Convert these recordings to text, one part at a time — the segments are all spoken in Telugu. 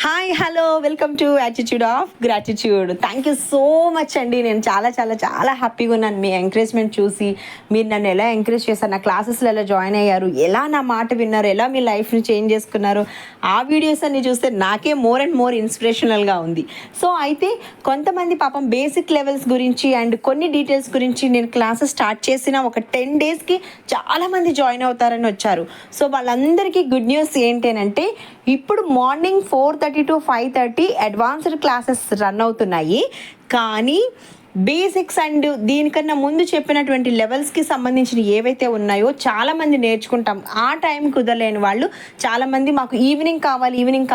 Hi hello welcome to attitude of gratitude. Thank you so much అండి. నేను చాలా చాలా చాలా హ్యాపీగా ఉన్నాను మీ ఎంకరేజ్మెంట్ చూసి. మీరు నన్ను ఎలా ఎంకరేజ్ చేశారు, నా క్లాసెస్లో ఎలా జాయిన్ అయ్యారు, ఎలా నా మాట విన్నారు, ఎలా మీ లైఫ్ని చేంజ్ చేసుకున్నారు, ఆ వీడియోస్ అన్ని చూస్తే నాకే మోర్ అండ్ మోర్ ఇన్స్పిరేషనల్గా ఉంది. సో అయితే కొంతమంది పాపం బేసిక్ లెవెల్స్ గురించి అండ్ కొన్ని డీటెయిల్స్ గురించి నేను క్లాసెస్ స్టార్ట్ చేసిన ఒక 10 డేస్కి చాలామంది జాయిన్ అవుతారని వచ్చారు. సో వాళ్ళందరికీ గుడ్ న్యూస్ ఏంటంటే ఇప్పుడు morning 4:30 to 5:30 advanced classes run అవుతున్నాయి. కానీ బేసిక్స్ అండ్ దీనికన్నా ముందు చెప్పినటువంటి లెవెల్స్కి సంబంధించిన ఏవైతే ఉన్నాయో చాలామంది నేర్చుకుంటాం. ఆ టైం కుదరలేని వాళ్ళు చాలామంది మాకు ఈవినింగ్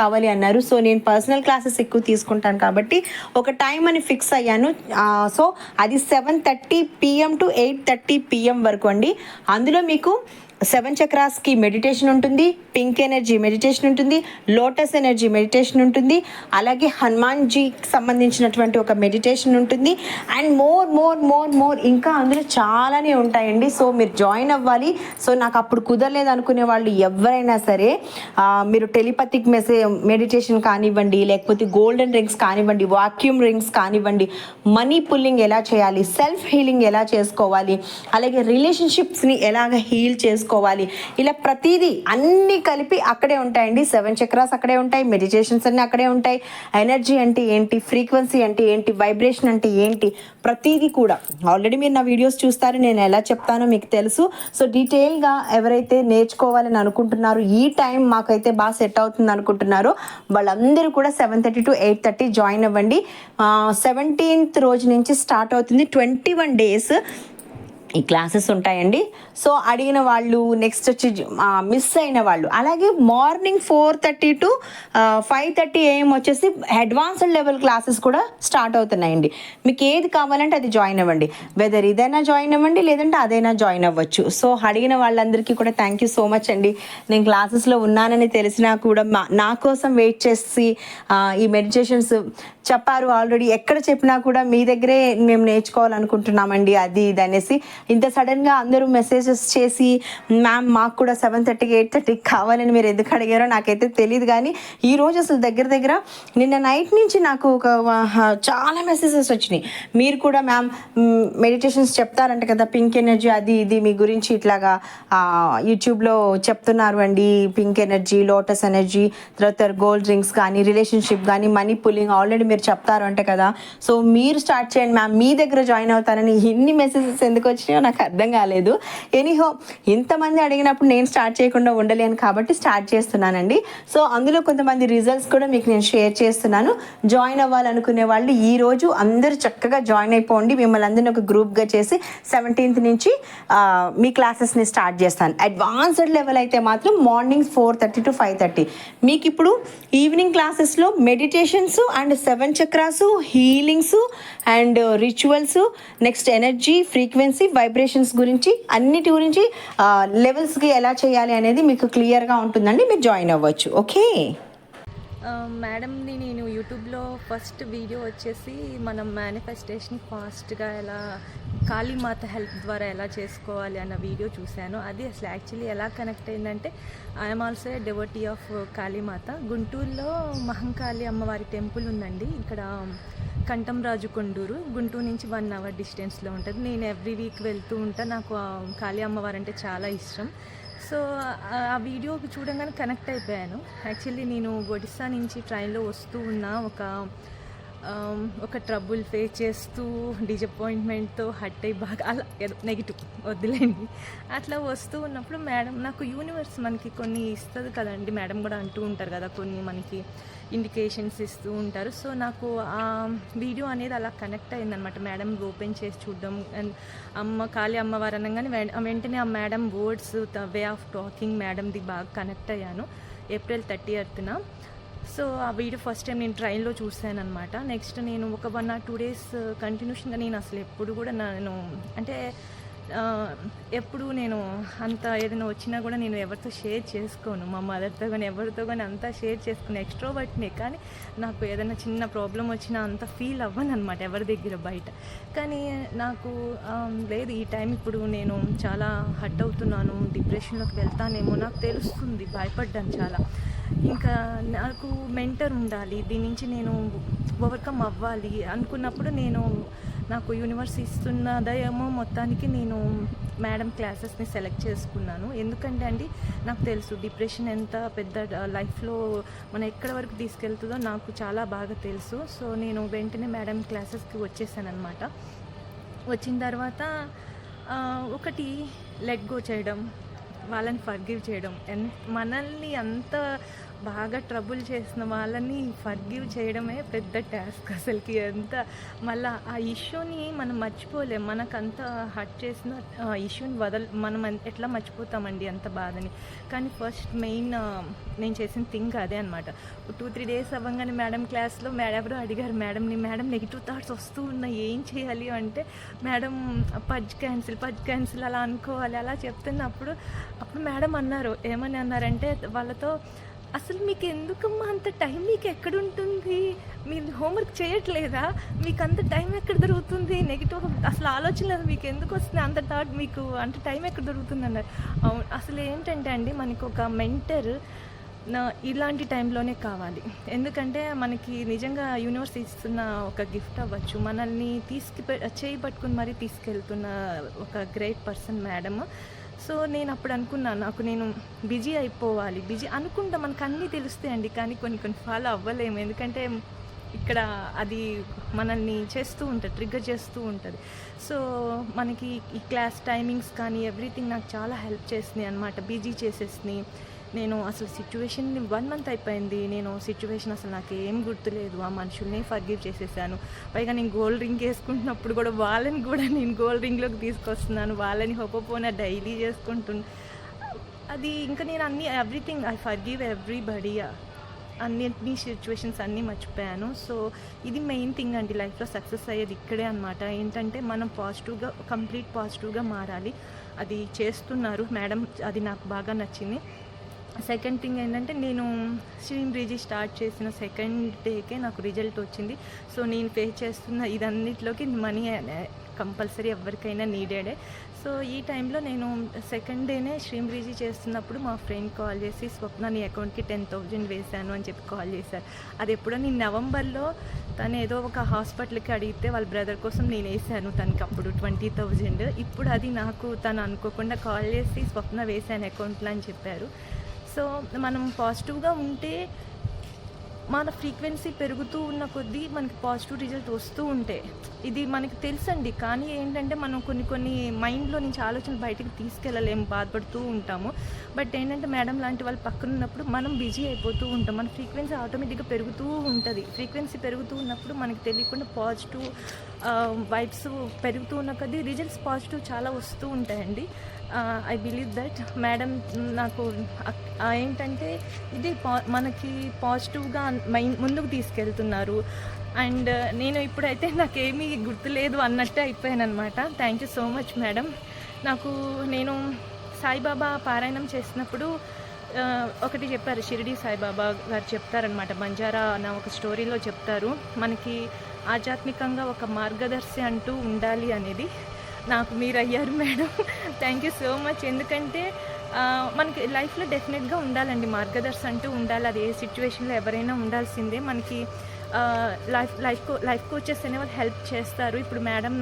కావాలి అన్నారు. సో నేను పర్సనల్ క్లాసెస్ ఎక్కువ తీసుకుంటాను కాబట్టి ఒక టైం అని ఫిక్స్ అయ్యాను. సో అది 7:30 PM to 8:30 PM వరకు అండి. అందులో మీకు 7 చక్రాస్కి మెడిటేషన్ ఉంటుంది, పింక్ ఎనర్జీ మెడిటేషన్ ఉంటుంది, లోటస్ ఎనర్జీ మెడిటేషన్ ఉంటుంది, అలాగే హనుమాన్జీకి సంబంధించినటువంటి ఒక మెడిటేషన్ ఉంటుంది అండ్ మోర్ ఇంకా అందులో చాలానే ఉంటాయండి. సో మీరు జాయిన్ అవ్వాలి. సో నాకు అప్పుడు కుదరలేదు అనుకునే వాళ్ళు ఎవరైనా సరే మీరు టెలిపతిక్ మెడిటేషన్ కానివ్వండి, లేకపోతే గోల్డెన్ రింగ్స్ కానివ్వండి, వాక్యూమ్ రింగ్స్ కానివ్వండి, మనీ పుల్లింగ్ ఎలా చేయాలి, సెల్ఫ్ హీలింగ్ ఎలా చేసుకోవాలి, అలాగే రిలేషన్షిప్స్ని ఎలాగ హీల్ చేసుకోవాలి, ఇలా ప్రతిదీ అన్నీ కలిపి అక్కడే ఉంటాయండి. 7 చక్రాస్ అక్కడే ఉంటాయి, మెడిటేషన్స్ అన్నీ అక్కడే ఉంటాయి, ఎనర్జీ అంటే ఏంటి, ఫ్రీక్వెన్సీ అంటే ఏంటి, వైబ్రేషన్ అంటే ఏంటి, ప్రతిదీ కూడా ఆల్రెడీ మీరు నా వీడియోస్ చూస్తారు, నేను ఎలా చెప్తానో మీకు తెలుసు. సో డీటెయిల్గా ఎవరైతే నేర్చుకోవాలని అనుకుంటున్నారో, ఈ టైం మాకైతే బాగా సెట్ అవుతుంది అనుకుంటున్నారో వాళ్ళందరూ కూడా 7:30 to 8:30 జాయిన్ అవ్వండి. 17th రోజు నుంచి స్టార్ట్ అవుతుంది. 21 days ఈ క్లాసెస్ ఉంటాయండి. సో అడిగిన వాళ్ళు, నెక్స్ట్ వచ్చి మిస్ అయిన వాళ్ళు, అలాగే మార్నింగ్ 4:30 to 5:30 AM వచ్చేసి అడ్వాన్స్డ్ లెవెల్ క్లాసెస్ కూడా స్టార్ట్ అవుతున్నాయండి. మీకు ఏది కావాలంటే అది జాయిన్ అవ్వండి. వెదర్ ఇదైనా జాయిన్ అవ్వండి, లేదంటే అదైనా జాయిన్ అవ్వచ్చు. సో అడిగిన వాళ్ళందరికీ కూడా థ్యాంక్ యూ సో మచ్ అండి. నేను క్లాసెస్లో ఉన్నానని తెలిసినా కూడా నా కోసం వెయిట్ చేసి ఈ మెడిటేషన్స్ చెప్పారు. ఆల్రెడీ ఎక్కడ చెప్పినా కూడా మీ దగ్గరే మేము నేర్చుకోవాలనుకుంటున్నామండి అది ఇది అనేసి ఇంత సడన్గా అందరూ మెసేజెస్ చేసి మ్యామ్ మాకు కూడా 7:30 8:30 కావాలని మీరు ఎందుకు అడిగారో నాకైతే తెలియదు. కానీ ఈరోజు అసలు దగ్గర నిన్న నైట్ నుంచి నాకు ఒక చాలా మెసేజెస్ వచ్చినాయి. మీరు కూడా మ్యామ్ మెడిటేషన్స్ చెప్తారంట కదా, పింక్ ఎనర్జీ అది ఇది మీ గురించి ఇట్లాగా యూట్యూబ్లో చెప్తున్నారు అండి, పింక్ ఎనర్జీ, లోటస్ ఎనర్జీ, తర్వాత గోల్డ్ రింగ్స్ కానీ, రిలేషన్షిప్ కానీ, మనీ పుల్లింగ్ ఆల్రెడీ మీరు చెప్తారు అంటే కదా, సో మీరు స్టార్ట్ చేయండి మ్యామ్, మీ దగ్గర జాయిన్ అవుతారని ఇన్ని మెసేజెస్ ఎందుకు వచ్చినాయో నాకు అర్థం కాలేదు. ఎనీహో ఇంతమంది అడిగినప్పుడు నేను స్టార్ట్ చేయకుండా ఉండలేను కాబట్టి స్టార్ట్ చేస్తున్నానండి. సో అందులో కొంతమంది రిజల్ట్స్ కూడా మీకు నేను షేర్ చేస్తున్నాను. జాయిన్ అవ్వాలనుకునే వాళ్ళు ఈరోజు అందరూ చక్కగా జాయిన్ అయిపోండి. మిమ్మల్ని అందరినీ ఒక గ్రూప్గా చేసి 17th నుంచి మీ క్లాసెస్ని స్టార్ట్ చేస్తాను. అడ్వాన్స్డ్ లెవెల్ అయితే మాత్రం మార్నింగ్ 4:30 to 5:30. మీకు ఇప్పుడు ఈవినింగ్ క్లాసెస్లో meditations and 7 chakras, healings and rituals, next energy, frequency, vibrations గురించి అన్నిటి గురించి లెవెల్స్కి ఎలా చేయాలి అనేది మీకు క్లియర్గా ఉంటుందండి. మీరు జాయిన్ అవ్వచ్చు. ఓకే మేడంని నేను యూట్యూబ్లో ఫస్ట్ వీడియో వచ్చేసి మనం మేనిఫెస్టేషన్ ఫాస్ట్గా ఎలా కాళీమాత హెల్ప్ ద్వారా ఎలా చేసుకోవాలి అన్న వీడియో చూశాను. అది అసలు యాక్చువల్లీ ఎలా కనెక్ట్ అయిందంటే I'm also a devotee of Kalimata. గుంటూరులో మహంకాళి అమ్మవారి టెంపుల్ ఉందండి. ఇక్కడ కంఠంరాజు కొండూరు, గుంటూరు నుంచి 1 hour డిస్టెన్స్లో ఉంటుంది. నేను ఎవ్రీ వీక్ వెళ్తూ ఉంటాను. నాకు కాళీ అమ్మవారు అంటే చాలా ఇష్టం. సో ఆ వీడియో చూడంగానే కనెక్ట్ అయిపోయాను. యాక్చువల్లీ నేను ఒడిస్సా నుంచి ట్రైన్లో వస్తూ ఉన్నా, ఒక ట్రబుల్ ఫేస్ చేస్తూ డిసప్పాయింట్మెంట్తో హట్ అయ్యి బాగా అలా నెగిటివ్ వద్దులేండి అట్లా వస్తూ ఉన్నప్పుడు మేడం నాకు యూనివర్స్ మనకి కొన్ని ఇస్తుంది కదండి, మేడం కూడా అంటూ ఉంటారు కదా, కొన్ని మనకి ఇండికేషన్స్ ఇస్తూ ఉంటారు. సో నాకు ఆ వీడియో అనేది అలా కనెక్ట్ అయిందనమాట. మేడం ఓపెన్ చేసి చూడడం అండ్ కాళీ అమ్మవారు అనగానే వెంటనే ఆ madam words, the way of talking మేడంది బాగా కనెక్ట్ అయ్యాను. April 30th. సో ఆ వీడియో ఫస్ట్ టైం నేను ట్రైన్లో చూశాను అనమాట. నెక్స్ట్ నేను ఒక 1 or 2 days కంటిన్యూషన్గా నేను అసలు ఎప్పుడు కూడా అంటే ఎప్పుడు నేను అంత ఏదైనా వచ్చినా కూడా నేను ఎవరితో షేర్ చేసుకోను, మా మదర్తో కానీ ఎవరితో కానీ అంతా షేర్ చేసుకుని ఎక్స్ట్రోవర్ట్నే. కానీ నాకు ఏదైనా చిన్న ప్రాబ్లం వచ్చినా అంత ఫీల్ అవ్వను అనమాట ఎవరి దగ్గర బయట. కానీ నాకు లేదు, ఈ టైం ఇప్పుడు నేను చాలా హర్ట్ అవుతున్నాను, డిప్రెషన్లోకి వెళ్తానేమో నాకు తెలుస్తుంది, భయపడ్డాను చాలా. ఇంకా నాకు మెంటర్ ఉండాలి, దీని నుంచి నేను ఓవర్కమ్ అవ్వాలి అనుకున్నప్పుడు నాకు యూనివర్స్ ఇస్తున్నదేమో మొత్తానికి నేను మేడం క్లాసెస్ని సెలెక్ట్ చేసుకున్నాను. ఎందుకంటే అండి నాకు తెలుసు డిప్రెషన్ ఎంత పెద్ద లైఫ్లో మనం ఎక్కడి వరకు తీసుకెళ్తుందో నాకు చాలా బాగా తెలుసు. సో నేను వెంటనే మేడం క్లాసెస్కి వచ్చేసాను అనమాట. వచ్చిన తర్వాత ఒకటి లెట్ గో చేయడం, వాళ్ళని ఫర్గివ్ చేయడం. మనల్ని అంత బాగా ట్రబుల్ చేసిన వాళ్ళని ఫర్గివ్ చేయడమే పెద్ద టాస్క్ అసలుకి. ఎంత మళ్ళీ ఆ ఇష్యూని మనం మర్చిపోలేం. మనకంత హర్ట్ చేసిన ఇష్యూని మనం ఎట్లా మర్చిపోతామండి అంత బాధని. కానీ ఫస్ట్ మెయిన్ నేను చేసిన థింగ్ అదే అనమాట. 2-3 డేస్ అవ్వగానే మేడం క్లాస్లో ఎవరో అడిగారు మేడం నెగిటివ్ థాట్స్ వస్తూ ఉన్నాయి, ఏం చేయాలి అంటే మేడం పజ్ క్యాన్సిల్ అలా అనుకోవాలి అలా చెప్తున్నప్పుడు మేడం అన్నారు, ఏమని అన్నారంటే వాళ్ళతో, అసలు మీకు ఎందుకమ్మా అంత టైం, మీకు ఎక్కడుంటుంది, మీరు హోంవర్క్ చేయట్లేదా, మీకు అంత టైం ఎక్కడ దొరుకుతుంది, నెగిటివ్ అసలు ఆలోచన లేదు మీకు ఎందుకు వస్తుంది అంత థాట్, మీకు అంత టైం ఎక్కడ దొరుకుతుంది అన్నారు. అవును, అసలు ఏంటంటే అండి మనకి ఒక మెంటర్ ఇలాంటి టైంలోనే కావాలి. ఎందుకంటే మనకి నిజంగా యూనివర్స్ ఇస్తున్న ఒక గిఫ్ట్ అవ్వచ్చు, మనల్ని చేయి పట్టుకుని మరీ తీసుకెళ్తున్న ఒక గ్రేట్ పర్సన్ మేడం. సో నేను అప్పుడు అనుకున్నాను, నేను బిజీ అయిపోవాలి, బిజీ అనుకుంటా మనకు అన్నీ తెలుస్తాయండి, కానీ కొన్ని ఫాలో అవ్వలేము. ఎందుకంటే ఇక్కడ అది మనల్ని చేస్తూ ఉంటుంది, ట్రిగ్గర్ చేస్తూ ఉంటుంది. సో మనకి ఈ క్లాస్ టైమింగ్స్ కానీ ఎవ్రీథింగ్ నాకు చాలా హెల్ప్ చేసినాయి అనమాట, బిజీ చేసేసినాయి. నేను అసలు సిచ్యువేషన్ 1 మంత్ అయిపోయింది, నేను సిచ్యువేషన్ అసలు నాకు ఏం గుర్తులేదు, ఆ మనుషుల్ని ఫర్గివ్ చేసేసాను. పైగా నేను గోల్డ్ రింగ్ వేసుకుంటున్నప్పుడు కూడా వాళ్ళని కూడా నేను గోల్డ్ రింగ్లోకి తీసుకొస్తున్నాను, వాళ్ళని హోపోపోనా డైలీ అది ఇంకా నేను ఎవ్రీథింగ్ ఐ ఫర్గివ్ ఎవ్రీబడీ, అన్నింటినీ సిచ్యువేషన్స్ అన్నీ మర్చిపోయాను. సో ఇది మెయిన్ థింగ్ అండి, లైఫ్లో సక్సెస్ అయ్యేది ఇక్కడే అనమాట. ఏంటంటే మనం కంప్లీట్ పాజిటివ్గా మారాలి. అది చేస్తున్నారు మేడం, అది నాకు బాగా నచ్చింది. సెకండ్ థింగ్ ఏంటంటే నేను శ్రీమ్రీజీ స్టార్ట్ చేసిన సెకండ్ డేకే నాకు రిజల్ట్ వచ్చింది. సో నేను పే చేస్తున్న ఇదన్నిటిలోకి మనీ కంపల్సరీ ఎవరికైనా నీడెడే. సో ఈ టైంలో నేను సెకండ్ డేనే శ్రీమ్రీజీ చేస్తున్నప్పుడు మా ఫ్రెండ్ కాల్ చేసి, స్వప్న నీ అకౌంట్కి 10,000 వేసాను అని చెప్పి కాల్ చేశారు. అది ఎప్పుడో నేను నవంబర్లో తను ఏదో ఒక హాస్పిటల్కి అడిగితే వాళ్ళ బ్రదర్ కోసం నేను వేసాను తనకి అప్పుడు 20,000. ఇప్పుడు అది నాకు తను అనుకోకుండా కాల్ చేసి స్వప్న వేసాను అకౌంట్లో అని చెప్పారు. సో మనం పాజిటివ్గా ఉంటే మన ఫ్రీక్వెన్సీ పెరుగుతూ ఉన్న కొద్దీ మనకి పాజిటివ్ రిజల్ట్ వస్తూ ఉంటాయి. ఇది మనకి తెలుసండి, కానీ ఏంటంటే మనం కొన్ని మైండ్లో నుంచి ఆలోచనలు బయటకు తీసుకెళ్ళలేము, బాధపడుతూ ఉంటాము. బట్ ఏంటంటే మేడం లాంటి వాళ్ళు పక్కన ఉన్నప్పుడు మనం బిజీ అయిపోతూ ఉంటాం, మన ఫ్రీక్వెన్సీ ఆటోమేటిక్గా పెరుగుతూ ఉంటుంది. ఫ్రీక్వెన్సీ పెరుగుతూ ఉన్నప్పుడు మనకి తెలియకుండా పాజిటివ్ వైబ్స్ పెరుగుతూ ఉన్న కొద్దీ రిజల్ట్స్ పాజిటివ్ చాలా వస్తూ ఉంటాయండి. ఐ బిలీవ్ దట్ మేడం నాకు ఏంటంటే ఇది మనకి పాజిటివ్గా ముందుకు తీసుకెళ్తున్నారు. అండ్ నేను ఇప్పుడైతే నాకేమీ గుర్తులేదు అన్నట్టే అయిపోయాను అనమాట. Thank you so much madam. నేను సాయిబాబా పారాయణం చేసినప్పుడు ఒకటి చెప్పారు, షిరిడి సాయిబాబా గారు చెప్తారనమాట, బంజారా అన్న ఒక స్టోరీలో చెప్తారు, మనకి ఆధ్యాత్మికంగా ఒక మార్గదర్శి అంటూ ఉండాలి అనేది. నాకు మీరు అయ్యారు madam, thank you so much. ఎందుకంటే మనకి లైఫ్లో డెఫినెట్గా ఉండాలండి, మార్గదర్శి అంటూ ఉండాలి. అది ఏ సిచ్యువేషన్లో ఎవరైనా ఉండాల్సిందే. మనకి లైఫ్ కోచెస్ అనేవాళ్ళు హెల్ప్ చేస్తారు. ఇప్పుడు మేడం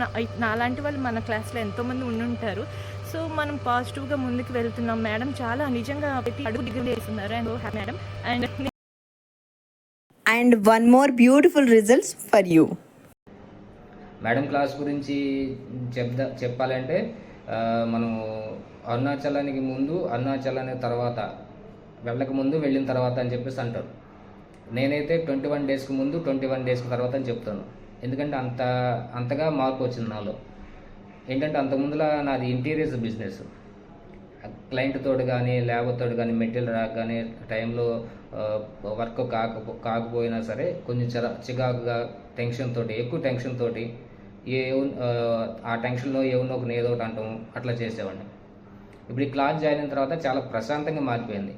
నాలాంటి వాళ్ళు మన క్లాస్లో ఎంతోమంది ఉండుంటారు. సో మనం పాజిటివ్గా ముందుకు వెళ్తున్నాం. మేడం చాలా నిజంగా ప్రతి అడుగు డిగ్రీ చేస్తున్నారు. And madam and one more beautiful results for you. Madam class గురించి చెప్పాలంటే మనం అరుణాచలానికి ముందు, అరుణాచలానికి తర్వాత, వెళ్ళక ముందు వెళ్ళిన తర్వాత అని చెప్పేసి అంటారు. నేనైతే 21 డేస్కి ముందు 21 డేస్కి తర్వాత అని చెప్తాను. ఎందుకంటే అంతగా మార్పు వచ్చింది నాలో. ఏంటంటే అంతకుముందులా నాది ఇంటీరియర్స్ బిజినెస్, క్లయింట్ తోడు కానీ ల్యాబ్ తోడు కానీ మెటీరియల్ రాక కానీ టైంలో వర్క్ కాకపోయినా సరే కొంచెం చికాకుగా ఎక్కువ టెన్షన్ తోటి ఆ టెన్షన్లో ఏదో ఒకటి అంటాము, అట్లా చేసేవాడిని. ఇప్పుడు ఈ క్లాస్ జాయిన్ అయిన తర్వాత చాలా ప్రశాంతంగా మారిపోయింది.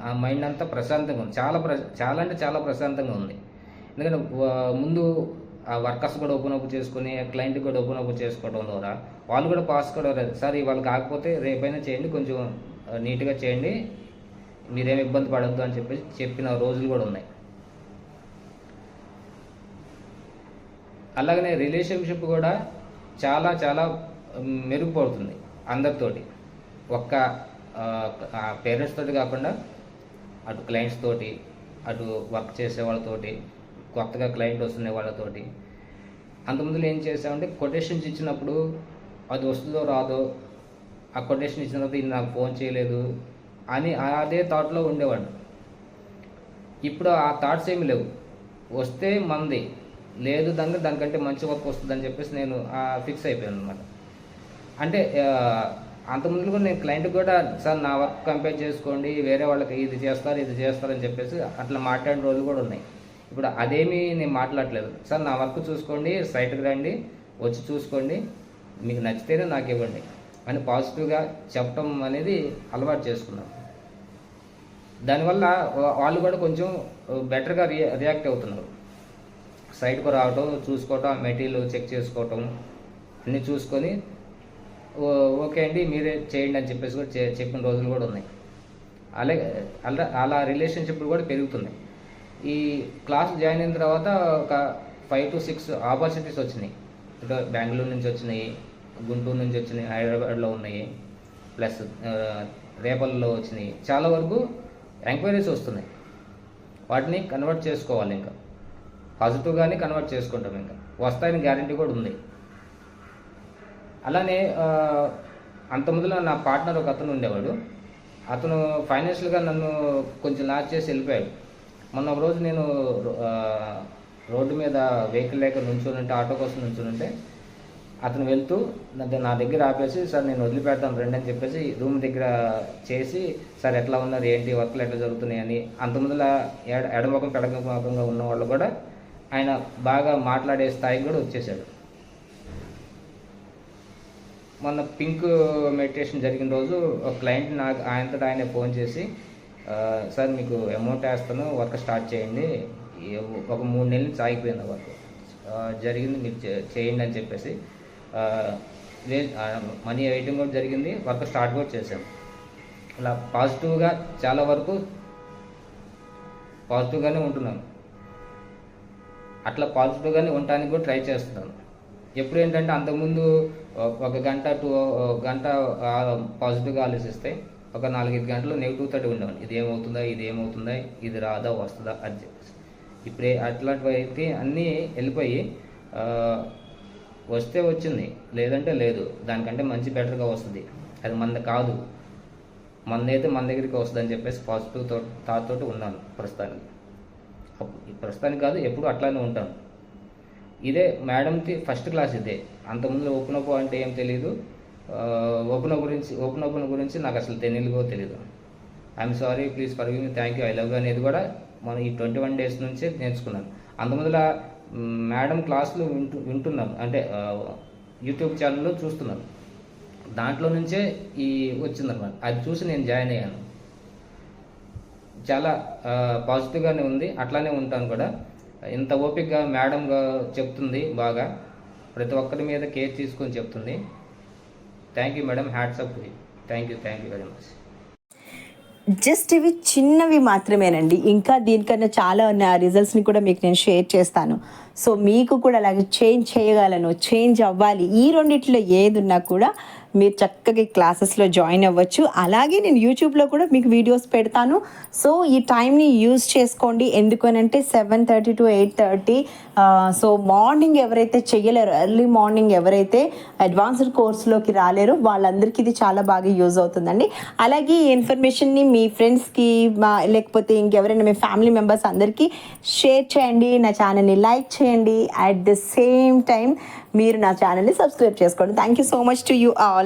ఆ మైండ్ అంతా ప్రశాంతంగా ఉంది, చాలా అంటే చాలా ప్రశాంతంగా ఉంది. ఎందుకంటే ముందు ఆ వర్కర్స్ కూడా ఓపెన్ అప్ చేసుకుని క్లయింట్ కూడా ఓపెన్ అప్ చేసుకోవడం ద్వారా వాళ్ళు కూడా పాస్ కూడా సార్ ఇవాళ కాకపోతే రేపైనా చేయండి, కొంచెం నీట్గా చేయండి, మీరేం ఇబ్బంది పడొద్దు అని చెప్పేసి చెప్పిన రోజులు కూడా ఉన్నాయి. అలాగనే రిలేషన్షిప్ కూడా చాలా చాలా మెరుగుపడుతుంది అందరితోటి. ఒక్క పేరెంట్స్ తోటి కాకుండా అటు క్లయింట్స్ తోటి, అటు వర్క్ చేసే వాళ్ళతోటి, కొత్తగా క్లయింట్ వస్తున్న వాళ్ళతోటి. అంతకుముందు ఏం చేసామంటే కొటేషన్స్ ఇచ్చినప్పుడు అది వస్తుందో రాదో, ఆ కొటేషన్ ఇచ్చిన తర్వాత ఇది నాకు ఫోన్ చేయలేదు అని అదే థాట్లో ఉండేవాడు. ఇప్పుడు ఆ థాట్స్ ఏమి లేవు. వస్తే మంది, లేదు దానికంటే మంచి వర్క్ వస్తుందని చెప్పేసి నేను ఫిక్స్ అయిపోయాను అనమాట. అంటే అంతకుముందు కూడా నేను క్లయింట్కి కూడా సార్ నా వర్క్ కంపేర్ చేసుకోండి, వేరే వాళ్ళకి ఇది చేస్తారని చెప్పేసి అట్లా మాట్లాడిన రోజులు కూడా ఉన్నాయి. ఇప్పుడు అదేమీ నేను మాట్లాడలేదు. సార్ నా వర్క్ చూసుకోండి, సైట్కి రండి, వచ్చి చూసుకోండి, మీకు నచ్చితేనే నాకు ఇవ్వండి అని పాజిటివ్గా చెప్పడం అనేది అలవాటు చేసుకున్నాను. దానివల్ల వాళ్ళు కూడా కొంచెం బెటర్గా రియాక్ట్ అవుతున్నారు. సైట్కు రావటం, చూసుకోవటం, మెటీరియల్ చెక్ చేసుకోవటం అన్నీ చూసుకొని ఓకే అండి మీరే చేయండి అని చెప్పేసి కూడా చెప్పిన రోజులు కూడా ఉన్నాయి. అలాగే అలా రిలేషన్షిప్ కూడా పెరుగుతున్నాయి. ఈ క్లాస్ జాయిన్ అయిన తర్వాత ఒక 5 to 6 ఆపర్చునిటీస్ వచ్చినాయి. ఇటు బెంగళూరు నుంచి వచ్చినాయి, గుంటూరు నుంచి వచ్చినాయి, హైదరాబాద్లో ఉన్నాయి, ప్లస్ రేపల్లో వచ్చినాయి. చాలా వరకు ఎంక్వైరీస్ వస్తున్నాయి. వాటిని కన్వర్ట్ చేసుకోవాలి, ఇంకా పాజిటివ్గానే కన్వర్ట్ చేసుకుంటాం, ఇంకా వస్తాయని గ్యారంటీ కూడా ఉంది. అలానే అంత ముందులో నా పార్ట్నర్ ఒక అతను ఉండేవాడు. అతను ఫైనాన్షియల్గా నన్ను కొంచెం లాస్ చేసి వెళ్ళిపోయాడు. మొన్న ఒక రోజు నేను రోడ్డు మీద వెహికల్ లేక నుంచుంటే, ఆటో కోసం నుంచుంటే అతను వెళ్తూ నా దగ్గర ఆపేసి సార్ నేను వదిలిపెడతాను రండి అని చెప్పేసి రూమ్ దగ్గర చేసి సార్ ఎట్లా ఉన్నారు, ఏంటి వర్క్లు ఎట్లా జరుగుతున్నాయి అని. అంతకుముందులా ఎడమొఖం పెడమొఖంగా ఉన్న వాళ్ళు కూడా ఆయన బాగా మాట్లాడే స్థాయికి కూడా వచ్చేసాడు. మొన్న పింక్ మెడిటేషన్ జరిగిన రోజు ఒక క్లయింట్ నాకు ఆయనతో ఆయనే ఫోన్ చేసి సార్ మీకు అమౌంట్ వేస్తాను, వర్క్ స్టార్ట్ చేయండి, ఒక 3 నెలల నుంచి ఆగిపోయింది వర్క్ జరిగింది, మీరు చేయండి అని చెప్పేసి మనీ వేయటం కూడా జరిగింది, వర్క్ స్టార్ట్ కూడా చేసాము. ఇలా పాజిటివ్గా చాలా వరకు పాజిటివ్గానే ఉంటున్నాను. అట్లా పాజిటివ్గానే ఉండటానికి కూడా ట్రై చేస్తున్నాను. ఎప్పుడు ఏంటంటే అంతకుముందు 1 గంట 2 గంట పాజిటివ్గా ఆలోచిస్తే ఒక 4-5 గంటలు నెగిటివ్ తోటి ఉండేవాడిని. ఇది ఏమవుతుందా, ఇది రాదా వస్తుందా అని చెప్పేసి. ఇప్పుడే అట్లాంటివి అయితే అన్నీ వెళ్ళిపోయి వస్తే వచ్చింది, లేదంటే లేదు, దానికంటే మంచి బెటర్గా వస్తుంది, అది మనది కాదు, మనదైతే మన దగ్గరికి వస్తుంది అని చెప్పేసి పాజిటివ్ థాట్ తోటి ఉన్నాను ప్రస్తుతానికి కాదు, ఎప్పుడు అట్లానే ఉంటాను. ఇదే మేడంకి ఫస్ట్ క్లాస్ ఇదే. అంతకుముందు ఓపెన్ అప్ అంటే ఏం తెలియదు, ఓపెన్ అప్ గురించి నాకు అసలు తెలియదు. I'm sorry, please forgive me, thank you, I love you అనేది కూడా మనం ఈ 21 days నుంచే నేర్చుకున్నాను. అంతకుముందులా మేడం క్లాసులు వింటున్నాను, అంటే యూట్యూబ్ ఛానల్లో చూస్తున్నాను, దాంట్లో నుంచే వచ్చిందనమాట. అది చూసి నేను జాయిన్ అయ్యాను. చాలా పాజిటివ్గానే ఉంది, అట్లానే ఉంటాను కూడా. ఇంత ఓపికగా మేడంగా చెప్తుంది, బాగా ప్రతి ఒక్కరి మీద కేర్ తీసుకొని చెప్తుంది. Thank you madam, hats up, thank you very much. Just ఇవి చిన్నవి మాత్రమేనండి, ఇంకా దీనికన్నా చాలా ఉన్న రిజల్ట్స్ని కూడా మీకు నేను షేర్ చేస్తాను. సో మీకు కూడా అలాగే చేంజ్ అవ్వాలి, ఈ రెండిట్లో ఏది ఉన్నా కూడా మీరు చక్కగా క్లాసెస్లో జాయిన్ అవ్వచ్చు. అలాగే నేను యూట్యూబ్లో కూడా మీకు వీడియోస్ పెడతాను. సో ఈ టైంని యూజ్ చేసుకోండి. ఎందుకనంటే 7:30 to 8:30. సో మార్నింగ్ ఎవరైతే చెయ్యలేరో, ఎర్లీ మార్నింగ్ ఎవరైతే అడ్వాన్స్డ్ కోర్సులోకి రాలేరో వాళ్ళందరికీ ఇది చాలా బాగా యూజ్ అవుతుందండి. అలాగే ఈ ఇన్ఫర్మేషన్ని మీ ఫ్రెండ్స్కి, లేకపోతే ఇంకెవరైనా మీ ఫ్యామిలీ మెంబర్స్ అందరికీ షేర్ చేయండి. నా ఛానల్ని లైక్ చేయండి. అట్ ద సేమ్ టైం మీరు నా ఛానల్ని సబ్స్క్రైబ్ చేసుకోండి. Thank you so much to you all.